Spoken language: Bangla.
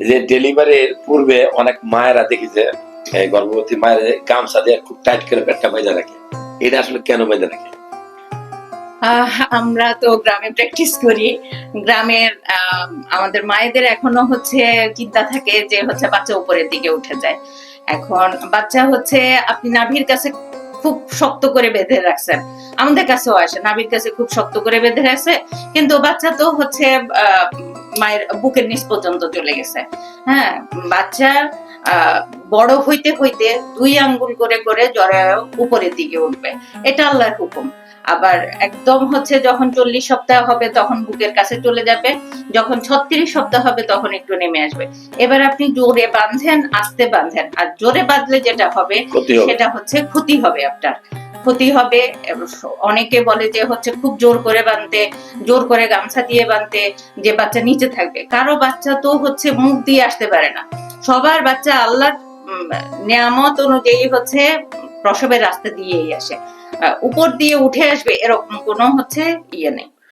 যে ডেলিভারির পূর্বে অনেক মায়েরা দেখি যে গর্ভবতী মায়ের গামছা দিয়ে খুব টাইট করে পেটটা বেঁধে রাখে, এটা আসলে কেন বেঁধে রাখে? আমরা তো গ্রামে প্র্যাকটিস করি। গ্রামের আমাদের মায়েদের এখনো হচ্ছে চিন্তা থাকে যে হচ্ছে বাচ্চা উপরের দিকে উঠে যায়। এখন বাচ্চা হচ্ছে আপনি নাভির কাছে খুব শক্ত করে বেঁধে রাখছেন, আমাদের কাছেও আসে নাভির কাছে খুব শক্ত করে বেঁধে রাখছে, কিন্তু বাচ্চা তো হচ্ছে মায়ের বুকের নিচ পর্যন্ত চলে গেছে। হ্যাঁ, বাচ্চা বড় হইতে হইতে 2 আঙ্গুল করে করে জরায়ু উপরের দিকে উঠবে, এটা আল্লাহর হুকুম। আবার একদম হচ্ছে যখন 40 সপ্তাহ হবে তখন বুকের কাছে চলে যাবে, যখন 36 সপ্তাহ হবে তখন একটু নেমে আসবে। এবার আপনি জোরে বাঁধেন, আস্তে বাঁধেন, আর জোরে বাঁধলে যেটা হবে সেটা হচ্ছে ক্ষতি হবে আপনার, ক্ষতি হবে। অনেকে বলে যে হচ্ছে খুব জোর করে বাঁধতে, জোর করে গামছা দিয়ে বাঁধতে যে বাচ্চা নিচে থাকবে, কারো বাচ্চা তো হচ্ছে মুখ দিয়ে আসতে পারে না, সবার বাচ্চা আল্লাহর নিয়ামত অনুযায়ী হচ্ছে প্রসবের রাস্তা দিয়েই আসে, উপর দিয়ে উঠে আসবে এরকম কোনো হচ্ছে ইয়ে নেই।